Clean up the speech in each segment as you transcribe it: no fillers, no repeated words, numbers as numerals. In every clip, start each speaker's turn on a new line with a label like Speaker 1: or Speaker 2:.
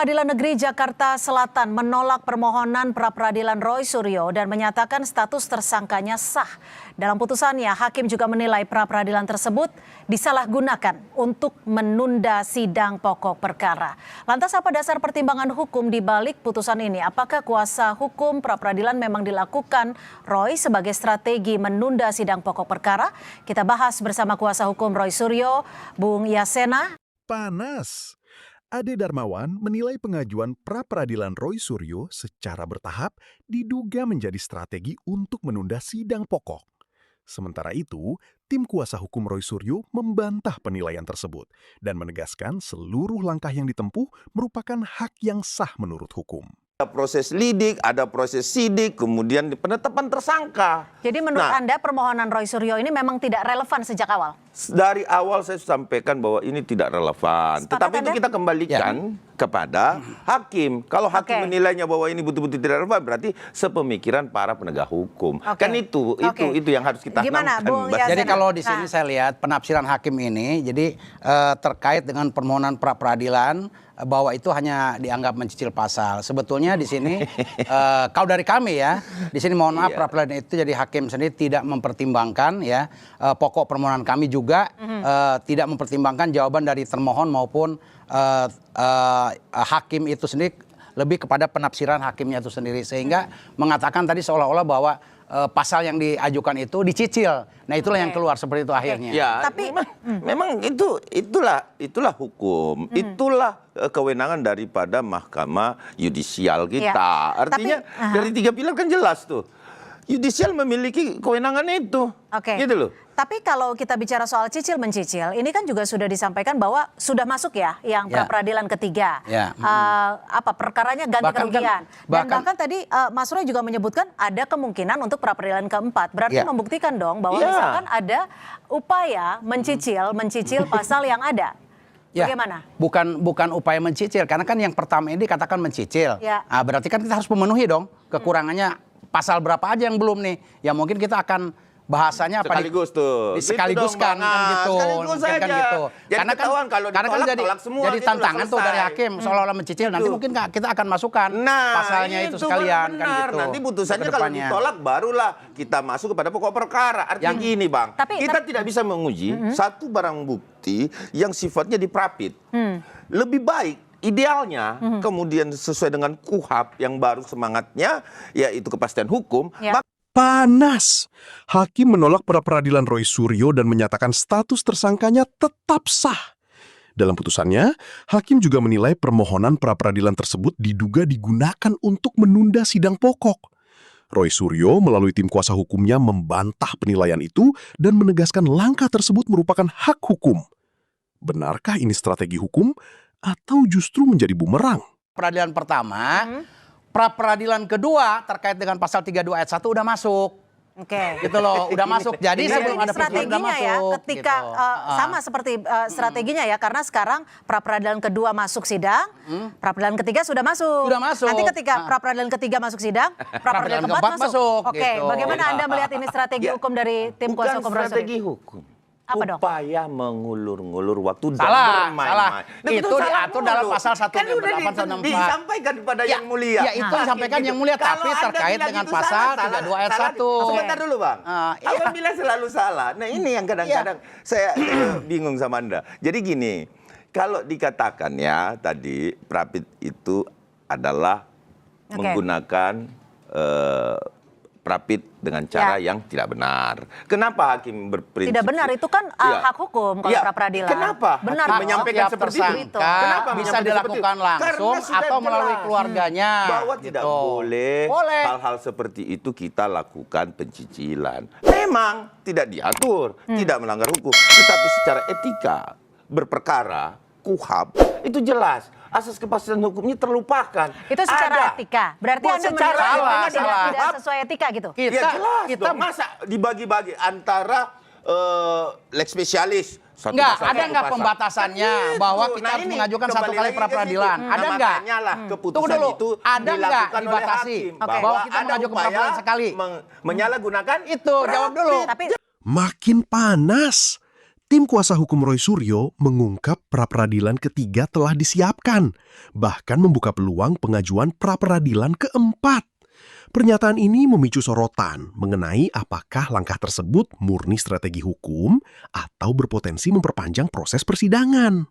Speaker 1: Pengadilan Negeri Jakarta Selatan menolak permohonan pra-peradilan Roy Suryo dan menyatakan status tersangkanya sah. Dalam putusannya, hakim juga menilai pra-peradilan tersebut disalahgunakan untuk menunda sidang pokok perkara. Lantas apa dasar pertimbangan hukum di balik putusan ini? Apakah kuasa hukum pra-peradilan memang dilakukan Roy sebagai strategi menunda sidang pokok perkara? Kita bahas bersama kuasa hukum Roy Suryo, Bung Yasena.
Speaker 2: Panas. Ade Darmawan menilai pengajuan pra-peradilan Roy Suryo secara bertahap diduga menjadi strategi untuk menunda sidang pokok. Sementara itu, tim kuasa hukum Roy Suryo membantah penilaian tersebut dan menegaskan seluruh langkah yang ditempuh merupakan hak yang sah menurut hukum.
Speaker 3: Ada proses lidik, ada proses sidik, kemudian penetapan tersangka.
Speaker 1: Jadi menurut Anda permohonan Roy Suryo ini memang tidak relevan sejak awal?
Speaker 3: Dari awal saya sampaikan bahwa ini tidak relevan.
Speaker 1: Sepakat
Speaker 3: Tetapi
Speaker 1: Anda?
Speaker 3: itu kita kembalikan kepada hakim. Kalau hakim menilainya bahwa ini betul-betul tidak relevan, berarti sepemikiran para penegak hukum. Kan itu yang harus kita
Speaker 1: Gimana, Bung Yasena?
Speaker 4: Jadi kalau di sini saya lihat penafsiran hakim ini, jadi terkait dengan permohonan pra-peradilan bahwa itu hanya dianggap mencicil pasal. Sebetulnya di sini kalau dari kami ya, di sini mohon maaf pra-peradilan itu jadi hakim sendiri tidak mempertimbangkan ya pokok permohonan kami juga tidak mempertimbangkan jawaban dari termohon maupun hakim itu sendiri, lebih kepada penafsiran hakimnya itu sendiri sehingga mengatakan tadi seolah-olah bahwa pasal yang diajukan itu dicicil. Nah, itulah yang keluar seperti itu akhirnya.
Speaker 3: Ya, tapi memang itulah hukum. Itulah kewenangan daripada Mahkamah Yudisial kita. Artinya dari tiga pilar kan jelas tuh. Yudisial memiliki kewenangan itu. Gitu loh.
Speaker 1: Tapi kalau kita bicara soal cicil-mencicil, ini kan juga sudah disampaikan bahwa sudah masuk ya yang pra-peradilan ketiga. Perkaranya ganti kerugian. Dan bahkan tadi Mas Roy juga menyebutkan ada kemungkinan untuk pra-peradilan keempat. Berarti membuktikan dong bahwa misalkan ada upaya mencicil pasal yang ada. Bagaimana?
Speaker 4: Bukan upaya mencicil, karena kan yang pertama ini dikatakan mencicil. Berarti kan kita harus memenuhi dong kekurangannya. Pasal berapa aja yang belum nih? Ya mungkin kita akan bahasanya apa
Speaker 3: sekaligus tuh.
Speaker 4: Sekaligus
Speaker 3: gitu
Speaker 4: kan gitu.
Speaker 3: Sekaligus
Speaker 4: Mungkin kan gitu.
Speaker 3: Jadi
Speaker 4: karena kan jadi
Speaker 3: gitu
Speaker 4: tantangan tuh dari hakim seolah-olah mencicil. Nanti mungkin kita akan masukkan pasalnya itu sekalian kan gitu.
Speaker 3: Nanti putusannya kalau ditolak barulah kita masuk kepada pokok perkara. Artinya gini Bang, kita tidak bisa menguji satu barang bukti yang sifatnya diprapit. Lebih baik idealnya kemudian sesuai dengan KUHP yang baru semangatnya yaitu kepastian hukum.
Speaker 2: Panas. Hakim menolak pra-peradilan Roy Suryo dan menyatakan status tersangkanya tetap sah. Dalam putusannya, hakim juga menilai permohonan pra-peradilan tersebut diduga digunakan untuk menunda sidang pokok. Roy Suryo melalui tim kuasa hukumnya membantah penilaian itu dan menegaskan langkah tersebut merupakan hak hukum. Benarkah ini strategi hukum atau justru menjadi bumerang?
Speaker 4: Peradilan pertama, pra-peradilan kedua terkait dengan pasal 32 ayat 1 udah masuk. Gitu loh, udah masuk. Jadi sebelum ada
Speaker 1: strateginya ya, ketika sama seperti strateginya ya, karena sekarang pra-peradilan kedua masuk sidang, pra-peradilan ketiga sudah masuk. Nanti ketika pra-peradilan ketiga masuk sidang, pra-peradilan keempat masuk. Bagaimana Anda melihat ini strategi hukum dari tim kuasa hukum?
Speaker 3: Bukan strategi hukum.
Speaker 1: Apa dong?
Speaker 3: Upaya mengulur-ngulur waktu dan
Speaker 4: salah.
Speaker 3: bermain-main.
Speaker 4: Itu diatur dalam pasal 1
Speaker 3: kan udah disampaikan kepada yang mulia.
Speaker 4: Ya itu disampaikan yang mulia, tapi terkait dengan pasal 32 ayat 1.
Speaker 3: Sebentar dulu Bang. Apabila selalu salah. Nah ini yang kadang-kadang saya bingung sama Anda. Jadi gini, kalau dikatakan ya tadi prapit itu adalah menggunakan prapit dengan cara yang tidak benar. Kenapa hakim berprinsip?
Speaker 1: Tidak benar, itu kan hak hukum kalau pra-peradilan.
Speaker 3: Kenapa?
Speaker 1: Benar
Speaker 3: menyampaikan seperti itu.
Speaker 4: Kenapa bisa dilakukan langsung atau melalui keluarganya?
Speaker 3: Bahwa tidak boleh hal-hal seperti itu kita lakukan pencicilan. Memang tidak diatur, tidak melanggar hukum, tetapi secara etika berperkara KUHP itu jelas. Asas kepastian hukumnya terlupakan.
Speaker 1: Itu secara etika. Berarti Anda menilai tidak sesuai etika gitu?
Speaker 3: Kita masa dibagi-bagi antara lex specialis.
Speaker 4: Ada nggak pembatasannya bahwa kita harus mengajukan satu kali pra-peradilan? Ada nggak?
Speaker 3: Keputusan itu
Speaker 4: ada nggak dibatasi bahwa kita mengajukan pra-peradilan sekali?
Speaker 3: Menyalahgunakan
Speaker 4: itu, jawab dulu.
Speaker 2: Makin panas. Tim kuasa hukum Roy Suryo mengungkap pra-peradilan ketiga telah disiapkan, bahkan membuka peluang pengajuan pra-peradilan keempat. Pernyataan ini memicu sorotan mengenai apakah langkah tersebut murni strategi hukum atau berpotensi memperpanjang proses persidangan.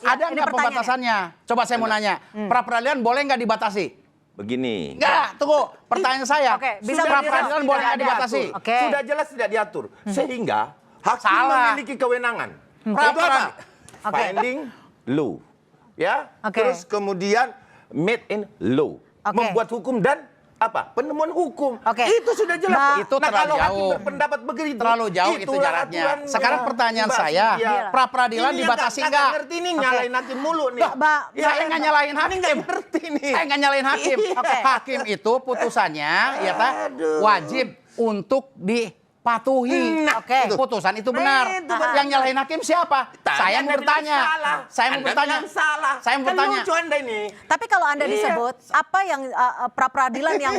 Speaker 4: Ada nggak pembatasannya? Coba saya mau nanya, pra-peradilan boleh nggak dibatasi?
Speaker 3: Begini.
Speaker 4: Nggak, tunggu. Pertanyaan saya,
Speaker 1: Oke, bisa
Speaker 4: pra-peradilan boleh nggak dibatasi?
Speaker 1: Oke.
Speaker 3: Sudah jelas tidak diatur. Sehingga hakim
Speaker 4: Salah.
Speaker 3: memiliki kewenangan.
Speaker 4: Pra-peradilan.
Speaker 1: Oke.
Speaker 3: Finding law. Ya.
Speaker 1: Oke.
Speaker 3: Terus kemudian made in law.
Speaker 1: Oke.
Speaker 3: Membuat hukum dan apa? Penemuan hukum.
Speaker 1: Oke.
Speaker 3: Itu sudah jelas.
Speaker 4: Itu
Speaker 3: nah,
Speaker 4: terlalu
Speaker 3: kalau hakim
Speaker 4: jauh.
Speaker 3: berpendapat begitu.
Speaker 4: Terlalu jauh itu
Speaker 3: itulah
Speaker 4: jaraknya.
Speaker 3: aturan,
Speaker 4: Sekarang pertanyaan
Speaker 3: Mbak
Speaker 4: saya,
Speaker 3: Cynthia.
Speaker 4: pra-peradilan
Speaker 3: Ini yang
Speaker 4: dibatasi
Speaker 3: nggak
Speaker 4: nggak?
Speaker 3: ngerti nih, nyalain hakim mulu nih.
Speaker 4: Saya nggak nyalahin hakim.
Speaker 3: Ini nggak ngerti nih.
Speaker 4: Saya nggak nyalahin hakim.
Speaker 1: Oke.
Speaker 4: Hakim itu putusannya wajib untuk dipatuhi.
Speaker 3: Nah,
Speaker 1: Oke.
Speaker 4: Putusan itu benar.
Speaker 3: Itu benar.
Speaker 4: Yang nyalahin hakim siapa? Saya mau
Speaker 3: Anda bilang
Speaker 4: bertanya.
Speaker 3: salah.
Speaker 4: Saya mau
Speaker 3: Anda
Speaker 4: bertanya.
Speaker 3: bilang salah.
Speaker 4: Saya mau
Speaker 3: Kan
Speaker 4: bertanya.
Speaker 3: lucu Anda ini.
Speaker 1: Tapi kalau Anda disebut apa yang pra-peradilan yang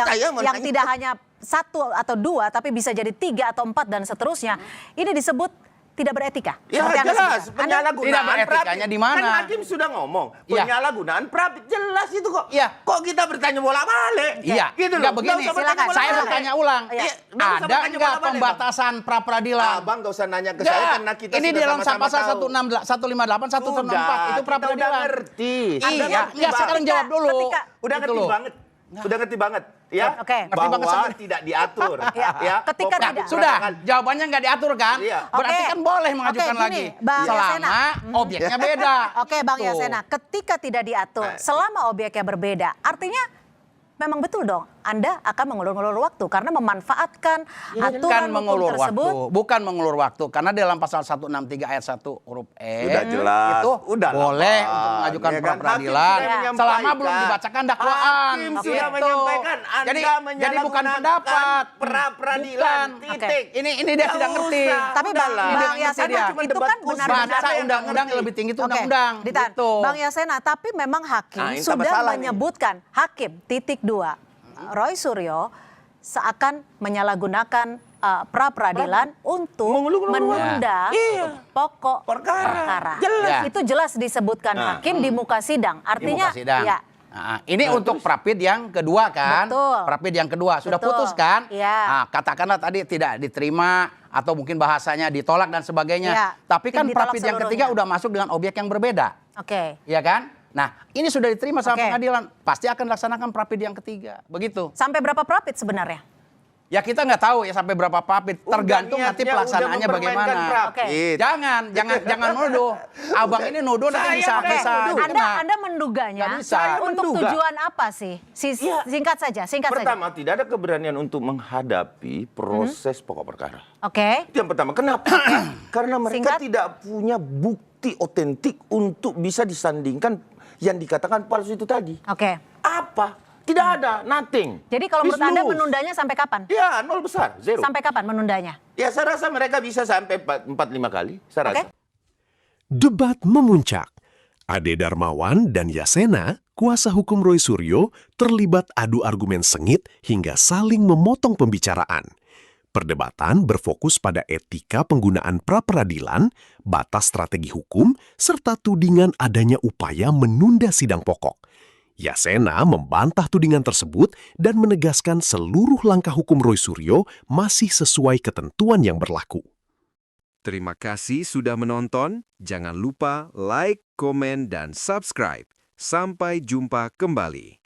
Speaker 3: Saya mau
Speaker 1: yang
Speaker 3: nanya.
Speaker 1: tidak hanya 1 atau 2 tapi bisa jadi 3 atau 4 dan seterusnya, ini disebut tidak beretika.
Speaker 3: Ya
Speaker 1: Seperti Anda
Speaker 3: jelas,
Speaker 1: sebutkan.
Speaker 3: penyalahgunaan
Speaker 4: Tidak beretikanya
Speaker 3: Prapit.
Speaker 4: di mana?
Speaker 3: Kan hakim sudah ngomong,
Speaker 4: Iya.
Speaker 3: penyalahgunaan Prapit. Jelas itu kok.
Speaker 4: Iya.
Speaker 3: Kok kita bertanya bolak-balik?
Speaker 4: Iya,
Speaker 3: Gitu
Speaker 4: nggak
Speaker 3: loh.
Speaker 4: begini.
Speaker 3: Nggak usah bertanya
Speaker 1: Silakan.
Speaker 4: Saya
Speaker 3: bolak-balik.
Speaker 4: bertanya ulang.
Speaker 1: Iya.
Speaker 3: Nggak usah
Speaker 4: Ada
Speaker 3: bertanya
Speaker 4: nggak
Speaker 3: bolak-balik,
Speaker 4: pembatasan pra-peradilan?
Speaker 3: Abang nggak usah nanya ke saya karena kita
Speaker 4: Ini di
Speaker 3: sudah
Speaker 4: dalam
Speaker 3: sama-sama
Speaker 4: pasal
Speaker 3: tahu.
Speaker 4: 158, 164 itu
Speaker 3: Kita
Speaker 4: pra-peradilan.
Speaker 3: udah ngerti.
Speaker 4: Iya,
Speaker 3: ngerti,
Speaker 4: ya
Speaker 3: Bang.
Speaker 4: sekarang jawab dulu.
Speaker 1: Ketika-
Speaker 3: Udah
Speaker 4: Gitu
Speaker 3: ngerti
Speaker 4: loh.
Speaker 3: banget. Udah ngerti banget. Ya,
Speaker 1: Oke.
Speaker 4: Ngerti banget
Speaker 3: bahwa
Speaker 4: sampai-
Speaker 3: tidak diatur.
Speaker 1: Ya. Ketika
Speaker 3: Bahwa
Speaker 1: tidak.
Speaker 4: Sudah,
Speaker 3: perkara-
Speaker 4: jawabannya nggak diatur kan?
Speaker 3: Iya.
Speaker 4: Berarti
Speaker 1: Oke.
Speaker 4: kan boleh mengajukan
Speaker 1: Oke,
Speaker 4: lagi.
Speaker 1: gini, Bang Yasena.
Speaker 4: Selama objeknya beda.
Speaker 1: Oke, Bang
Speaker 4: Tuh.
Speaker 1: Yasena, ketika tidak diatur, selama objeknya berbeda, artinya memang betul dong, Anda akan mengulur-ulur waktu karena memanfaatkan aturan
Speaker 4: Bukan
Speaker 1: hukum
Speaker 4: mengulur
Speaker 1: tersebut.
Speaker 4: waktu, bukan mengulur waktu karena dalam pasal 163 ayat 1 huruf E
Speaker 3: Udah jelas.
Speaker 4: itu
Speaker 3: Udah lah,
Speaker 4: boleh
Speaker 3: Bang.
Speaker 4: untuk mengajukan
Speaker 3: Ya kan?
Speaker 4: pra-peradilan
Speaker 3: Hakim sudah
Speaker 4: selama
Speaker 3: menyampaikan.
Speaker 4: belum dibacakan dakwaan.
Speaker 3: Hakim
Speaker 4: Gitu.
Speaker 3: sudah menyampaikan. Anda
Speaker 4: jadi bukan
Speaker 3: menyalahgunakan
Speaker 4: pendapat,
Speaker 3: pra-peradilan.
Speaker 4: Bukan.
Speaker 3: Titik.
Speaker 4: Ini dia
Speaker 3: Nggak
Speaker 4: tidak ngerti.
Speaker 3: usah.
Speaker 1: Tapi Bang,
Speaker 3: Udahlah.
Speaker 1: Bang
Speaker 4: Dia
Speaker 1: Yasena,
Speaker 4: ngerti
Speaker 3: cuma
Speaker 1: itu
Speaker 3: debat
Speaker 1: kan
Speaker 3: khusus.
Speaker 1: benar-benar
Speaker 3: Baca
Speaker 4: Baca
Speaker 3: yang
Speaker 4: undang-undang
Speaker 3: ngerti.
Speaker 4: lebih tinggi itu
Speaker 1: Oke,
Speaker 4: undang-undang.
Speaker 1: Ditan.
Speaker 4: Gitu.
Speaker 1: Bang Yasena, tapi memang hakim
Speaker 3: Nah, ini
Speaker 1: sudah
Speaker 3: tambah salah nih.
Speaker 1: menyebutkan, hakim titik 2, Roy Suryo seakan menyalahgunakan pra-peradilan untuk
Speaker 3: Mengulur-ulur
Speaker 1: menunda
Speaker 3: Iya.
Speaker 1: pokok
Speaker 3: Perkara.
Speaker 1: perkara.
Speaker 3: Jelas.
Speaker 4: Ya.
Speaker 1: Itu jelas disebutkan
Speaker 3: Nah.
Speaker 1: hakim di muka sidang.
Speaker 4: Di
Speaker 1: Artinya,
Speaker 4: muka sidang.
Speaker 1: ya.
Speaker 4: Nah, ini untuk Prapit yang kedua kan?
Speaker 1: Betul.
Speaker 4: Prapit yang kedua sudah
Speaker 1: Betul.
Speaker 4: putus kan?
Speaker 1: Iya.
Speaker 4: Nah, katakanlah tadi tidak diterima atau mungkin bahasanya ditolak dan sebagainya.
Speaker 1: Iya.
Speaker 4: Tapi kan
Speaker 1: Ditolak
Speaker 4: Prapit yang
Speaker 1: seluruhnya.
Speaker 4: ketiga udah masuk dengan objek yang berbeda.
Speaker 1: Oke.
Speaker 4: Iya kan? Nah, ini sudah diterima sama
Speaker 1: Oke.
Speaker 4: pengadilan, pasti akan laksanakan Prapit yang ketiga. Begitu.
Speaker 1: Sampai berapa prapit sebenarnya?
Speaker 4: Ya kita nggak tahu ya sampai berapa Prapit, tergantung
Speaker 3: Udah
Speaker 4: nanti
Speaker 3: niatnya
Speaker 4: pelaksanaannya
Speaker 3: udah mempermainkan
Speaker 4: bagaimana.
Speaker 3: Prapit.
Speaker 4: Jangan nuduh. Abang ini nuduh nanti
Speaker 3: Saya
Speaker 4: bisa
Speaker 3: udah
Speaker 4: bisa
Speaker 3: nuduh.
Speaker 4: dikena.
Speaker 1: Anda menduganya
Speaker 4: Nggak bisa.
Speaker 3: Saya
Speaker 1: untuk
Speaker 3: menduga.
Speaker 1: tujuan apa sih?
Speaker 3: Iya.
Speaker 1: Singkat saja.
Speaker 3: Pertama, tidak ada keberanian untuk menghadapi proses pokok perkara.
Speaker 1: Oke.
Speaker 3: Itu yang pertama. Kenapa? Karena mereka
Speaker 1: Singkat.
Speaker 3: tidak punya bukti otentik untuk bisa disandingkan yang dikatakan palsu itu tadi.
Speaker 1: Oke.
Speaker 3: Apa? Tidak ada, nothing.
Speaker 1: Jadi kalau menurut Anda
Speaker 3: It's loose.
Speaker 1: menundanya sampai kapan?
Speaker 3: Ya, nol besar, zero.
Speaker 1: Sampai kapan menundanya?
Speaker 3: Ya, saya rasa mereka bisa sampai 4-5 kali, saya
Speaker 1: Oke.
Speaker 3: rasa.
Speaker 2: Debat memuncak. Ade Darmawan dan Yasena, kuasa hukum Roy Suryo, terlibat adu argumen sengit hingga saling memotong pembicaraan. Perdebatan berfokus pada etika penggunaan pra-peradilan, batas strategi hukum, serta tudingan adanya upaya menunda sidang pokok. Yasena membantah tudingan tersebut dan menegaskan seluruh langkah hukum Roy Suryo masih sesuai ketentuan yang berlaku.
Speaker 5: Terima kasih sudah menonton. Jangan lupa like, komen, dan subscribe. Sampai jumpa kembali.